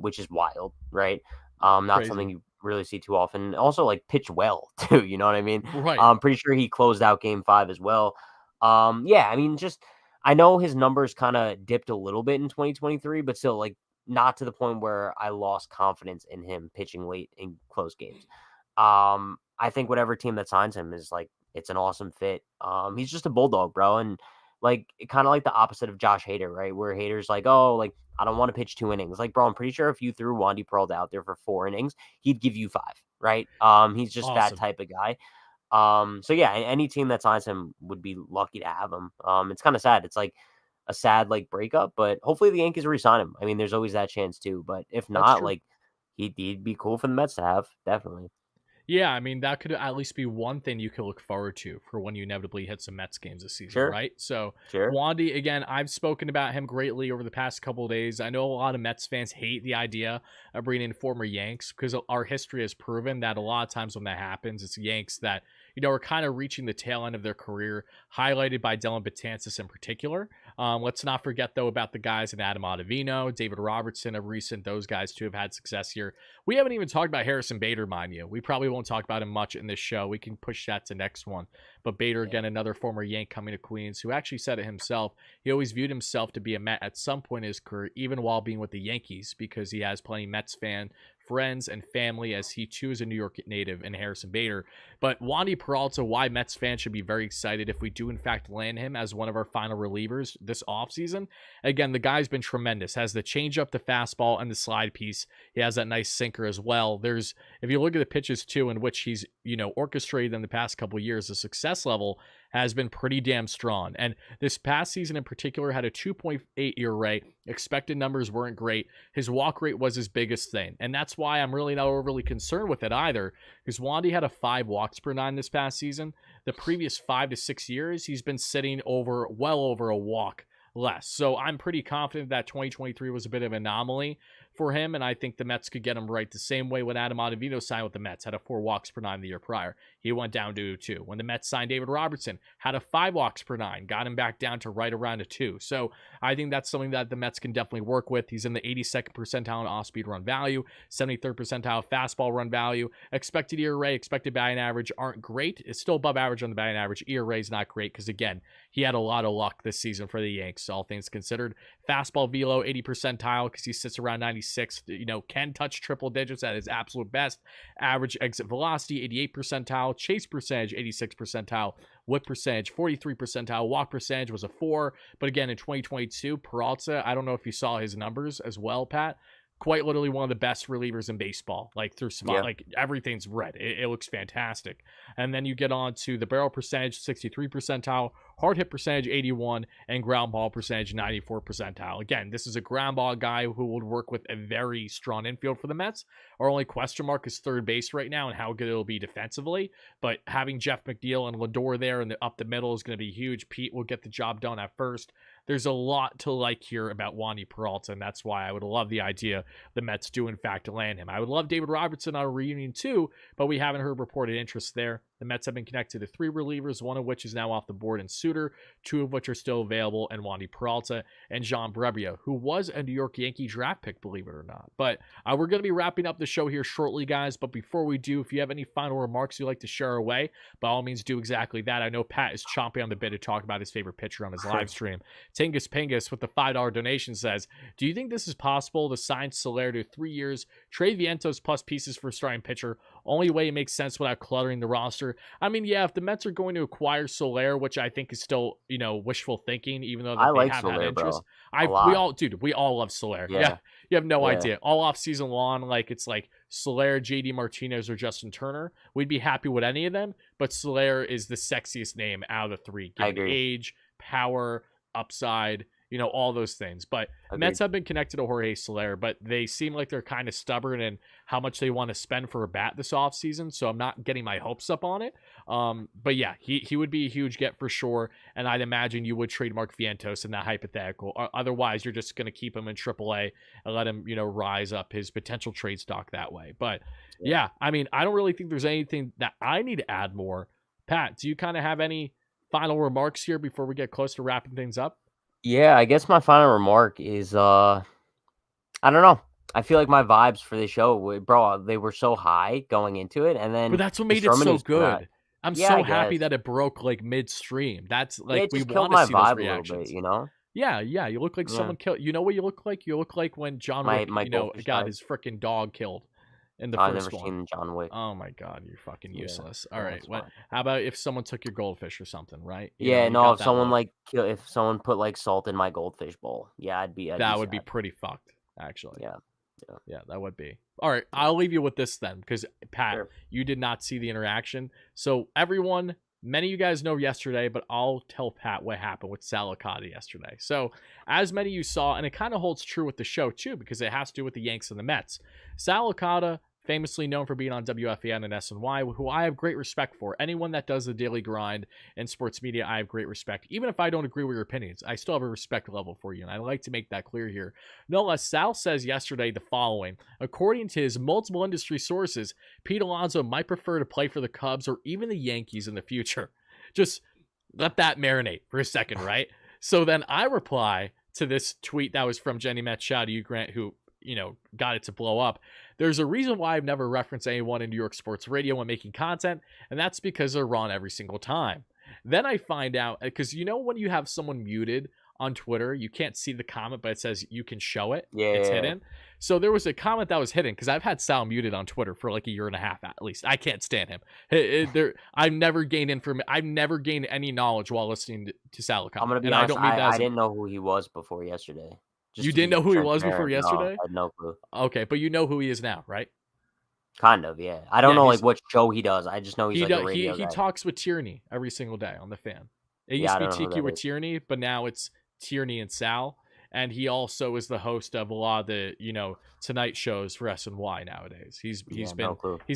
Speaker 2: which is wild, right? Not
Speaker 1: Crazy.
Speaker 2: something you really see too often. Also, like, pitch well too. You know what I mean?
Speaker 1: Right.
Speaker 2: I'm pretty sure he closed out Game 5 as well. Yeah, I mean, just I know his numbers kind of dipped a little bit in 2023, but still, like, not to the point where I lost confidence in him pitching late in close games. I think whatever team that signs him is like, it's an awesome fit. He's just a bulldog, bro, and like kind of like the opposite of Josh Hader, right? Where Hader's like, oh, like, I don't want to pitch 2 innings. Like, bro, I'm pretty sure if you threw Wandy Peralta out there for 4 innings, he'd give you 5, right? He's just that
Speaker 1: Awesome.
Speaker 2: type of guy. So yeah, any team that signs him would be lucky to have him. It's kind of sad. It's like a sad like breakup, but hopefully the Yankees re-sign him. I mean, there's always that chance too. But if
Speaker 1: That's
Speaker 2: not,
Speaker 1: true.
Speaker 2: like he'd be cool for the Mets to have, definitely.
Speaker 1: Yeah, I mean, that could at least be one thing you could look forward to for when you inevitably hit some Mets games this season,
Speaker 2: Sure,
Speaker 1: right? So,
Speaker 2: sure.
Speaker 1: Wandy, again, I've spoken about him greatly over the past couple of days. I know a lot of Mets fans hate the idea of bringing in former Yanks because our history has proven that a lot of times when that happens, it's Yanks that, are kind of reaching the tail end of their career, highlighted by Dylan Betances in particular. Let's not forget, though, about the guys in Adam Ottavino, David Robertson of recent. Those guys, too, have had success here. We haven't even talked about Harrison Bader, mind you. We probably won't talk about him much in this show. We can push that to next one. But Bader, again, another former Yank coming to Queens, who actually said it himself. He always viewed himself to be a Met at some point in his career, even while being with the Yankees, because he has plenty of Mets friends and family, as he too is a New York native in Harrison Bader. But Wandy Peralta, why Mets fans should be very excited if we do in fact land him as one of our final relievers this offseason. Again, the guy's been tremendous. Has the changeup, the fastball, and the slide piece. He has that nice sinker as well. If you look at the pitches too, in which he's, orchestrated in the past couple of years, the success level has been pretty damn strong. And this past season in particular had a 2.8 ERA. Expected numbers weren't great. His walk rate was his biggest thing. And that's why I'm really not overly concerned with it either, because Wandy had a 5 walks per 9 this past season. The previous 5 to 6 years, he's been sitting well over a walk less. So I'm pretty confident that 2023 was a bit of an anomaly for him, and I think the Mets could get him right the same way when Adam Ottavino signed with the Mets, had a 4 walks per 9 the year prior. He went down to 2. When the Mets signed David Robertson, had a 5 walks per 9, got him back down to right around a 2. So I think that's something that the Mets can definitely work with. He's in the 82nd percentile in off-speed run value, 73rd percentile fastball run value. Expected ERA, expected batting average aren't great. It's still above average on the batting average. ERA is not great because, again, he had a lot of luck this season for the Yanks, all things considered. Fastball velo, 80 percentile because he sits around 96. Can touch triple digits at his absolute best. Average exit velocity, 88 percentile. Chase percentage, 86 percentile. Whip percentage, 43 percentile. Walk percentage was a 4. But again, in 2022, Peralta, I don't know if you saw his numbers as well, Pat. Quite literally one of the best relievers in baseball. Like through spot, like everything's red. It looks fantastic. And then you get on to the barrel percentage, 63 percentile, hard hit percentage, 81, and ground ball percentage, 94 percentile. Again, this is a ground ball guy who would work with a very strong infield for the Mets. Our only question mark is third base right now and how good it'll be defensively. But having Jeff McNeil and Lindor there and up the middle is going to be huge. Pete will get the job done at first. There's a lot to like here about Wandy Peralta, and that's why I would love the idea the Mets do, in fact, land him. I would love David Robertson on a reunion too, but we haven't heard reported interest there. The Mets have been connected to 3 relievers, one of which is now off the board in Suter, 2 of which are still available, and Wandy Peralta and John Brebbia, who was a New York Yankee draft pick, believe it or not. But we're going to be wrapping up the show here shortly, guys. But before we do, if you have any final remarks you'd like to share away, by all means, do exactly that. I know Pat is chomping on the bit to talk about his favorite pitcher on his live stream. Tingus Pingus with the $5 donation says, do you think this is possible to sign Soler to 3 years, trade Vientos plus pieces for a starting pitcher? Only way it makes sense without cluttering the roster. I mean, yeah, if the Mets are going to acquire Soler, which I think is still, wishful thinking, even though they have
Speaker 2: Soler,
Speaker 1: had interest.
Speaker 2: Bro.
Speaker 1: We all love Soler. Yeah. You have no idea. All off season long, it's like Soler, JD Martinez, or Justin Turner. We'd be happy with any of them, but Soler is the sexiest name out of the 3. Given age, power, upside, all those things. But Mets have been connected to Jorge Soler, but they seem like they're kind of stubborn in how much they want to spend for a bat this offseason, so I'm not getting my hopes up on it. But yeah, he would be a huge get for sure, and I'd imagine you would trademark Vientos in that hypothetical. Otherwise, you're just going to keep him in AAA and let him, rise up his potential trade stock that way. But yeah, I mean, I don't really think there's anything that I need to add more. Pat, do you kind of have any final remarks here before we get close to wrapping things up?
Speaker 2: Yeah, I guess my final remark is, I don't know. I feel like my vibes for the show, bro, they were so high going into it, and then
Speaker 1: but that's what made it so good. I'm so happy that it broke midstream. That's we want to see those reactions. Yeah, you look like someone killed. You know what you look like? You look like when John Wick, got his freaking dog killed in the first one. I've never seen
Speaker 2: John Wick.
Speaker 1: Oh my god, you're fucking useless. All right, how about if someone took your goldfish or something, right?
Speaker 2: If someone if someone put salt in my goldfish bowl, that
Speaker 1: would be pretty fucked, actually.
Speaker 2: Yeah,
Speaker 1: that would be. All right, I'll leave you with this then, because Pat, you did not see the interaction. So everyone, many of you guys know yesterday, but I'll tell Pat what happened with Sal Licata yesterday. So as many of you saw, and it kind of holds true with the show too, because it has to do with the Yanks and the Mets. Sal Licata, famously known for being on WFAN and SNY, who I have great respect for. Anyone that does the daily grind in sports media, I have great respect. Even if I don't agree with your opinions, I still have a respect level for you, and I like to make that clear here. No less, Sal says yesterday the following. According to his multiple industry sources, Pete Alonso might prefer to play for the Cubs or even the Yankees in the future. Just let that marinate for a second, right? So then I reply to this tweet that was from Jenny Metz. Shout out to you, Grant, who got it to blow up. There's a reason why I've never referenced anyone in New York sports radio when making content, and that's because they're wrong every single time. Then I find out, because when you have someone muted on Twitter, you can't see the comment, but it says you can show it. It's hidden. So there was a comment that was hidden, because I've had Sal muted on Twitter for like a year and a half at least. I can't stand him. I've never gained I've never gained any knowledge while listening to Sal Licata.
Speaker 2: I'm gonna be honest, I didn't know who he was before yesterday.
Speaker 1: You didn't know who he was before yesterday?
Speaker 2: No, I had no clue.
Speaker 1: Okay, but you know who he is now, right?
Speaker 2: Kind of, yeah. I don't know what show he does. I just know he's a radio guy.
Speaker 1: He talks with Tierney every single day on The Fan. It used to be Tiki with Tierney, but now it's Tierney and Sal. And he also is the host of a lot of the, Tonight shows for SNY nowadays. He's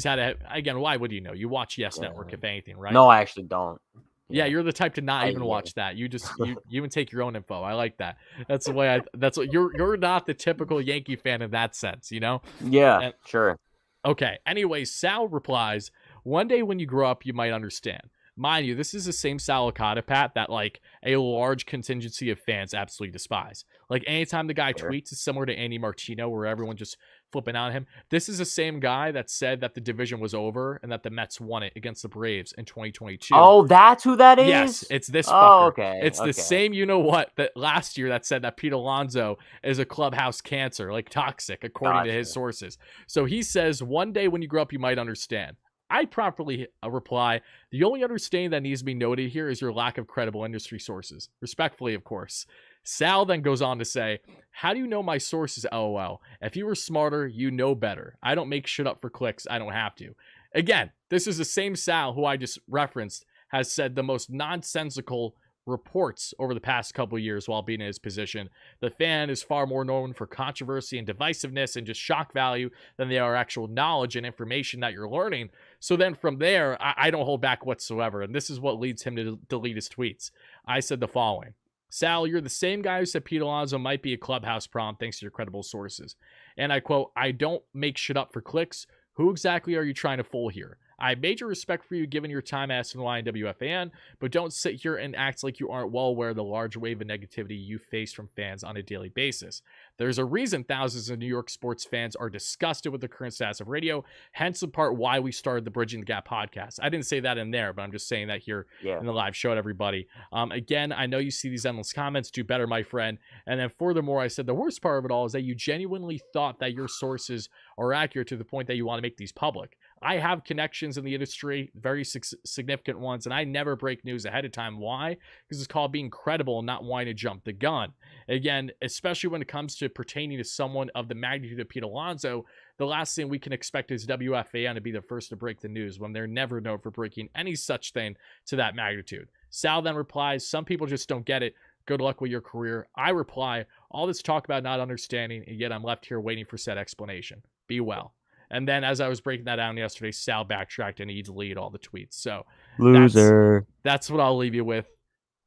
Speaker 1: had again, why would you know? You watch Yes Network, if anything, right?
Speaker 2: No, I actually don't.
Speaker 1: Yeah,
Speaker 2: Yeah.
Speaker 1: you're the type to not even
Speaker 2: Yeah.
Speaker 1: watch that. You just you even take your own info. I like that. That's the way that's what you're not the typical Yankee fan in that sense, you know?
Speaker 2: Yeah,
Speaker 1: And
Speaker 2: sure.
Speaker 1: okay. Anyway, Sal replies, "One day when you grow up, you might understand." Mind you, this is the same Sal Licata, Pat, that like a large contingency of fans absolutely despise. Like anytime the guy
Speaker 2: Sure.
Speaker 1: tweets, is similar to Andy Martino, where everyone just flipping on him. This is the same guy that said that the division was over and that the Mets won it against the Braves in 2022.
Speaker 2: Oh, that's who that
Speaker 1: Yes,
Speaker 2: is?
Speaker 1: it's this
Speaker 2: Oh,
Speaker 1: fucker.
Speaker 2: okay,
Speaker 1: It's the
Speaker 2: okay.
Speaker 1: same you know what that last year that said that Pete Alonso is a clubhouse cancer, like toxic, according to his
Speaker 2: Gotcha.
Speaker 1: sources. So he says, one day when you grow up, you might understand. I properly reply, the only understanding that needs to be noted here is your lack of credible industry sources. Respectfully, of course. Sal then goes on to say, how do you know my sources, LOL? If you were smarter, you know better. I don't make shit up for clicks. I don't have to. Again, this is the same Sal who I just referenced has said the most nonsensical reports over the past couple years while being in his position. The fan is far more known for controversy and divisiveness and just shock value than they are actual knowledge and information that you're learning. So then from there, I don't hold back whatsoever. And this is what leads him to delete his tweets. I said the following. Sal, you're the same guy who said Pete Alonso might be a clubhouse problem thanks to your credible sources. And I quote, I don't make shit up for clicks. Who exactly are you trying to fool here? I have major respect for you given your time as SNY and WFAN, but don't sit here and act like you aren't well aware of the large wave of negativity you face from fans on a daily basis. There's a reason thousands of New York sports fans are disgusted with the current status of radio, hence in part why we started the Bridging the Gap podcast. I didn't say that in there, but I'm just saying that here in the live show to everybody. Again, I know you see these endless comments. Do better, my friend. And then furthermore, I said the worst part of it all is that you genuinely thought that your sources are accurate to the point that you want to make these public. I have connections in the industry, very significant ones, and I never break news ahead of time. Why? Because it's called being credible and not wanting to jump the gun. Again, especially when it comes to pertaining to someone of the magnitude of Pete Alonso, the last thing we can expect is WFAN to be the first to break the news when they're never known for breaking any such thing to that magnitude. Sal then replies, some people just don't get it. Good luck with your career. I reply, all this talk about not understanding, and yet I'm left here waiting for said explanation. Be well. And then as I was breaking that down yesterday, Sal backtracked and he deleted all the tweets. So
Speaker 2: Loser.
Speaker 1: That's what I'll leave you with.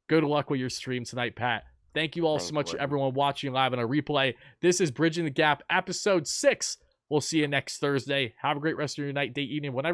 Speaker 1: Good luck with your stream tonight, Pat. Thank you all so much, everyone watching live on a replay. This is Bridging the Gap, episode 6. We'll see you next Thursday. Have a great rest of your night, day, evening, whenever.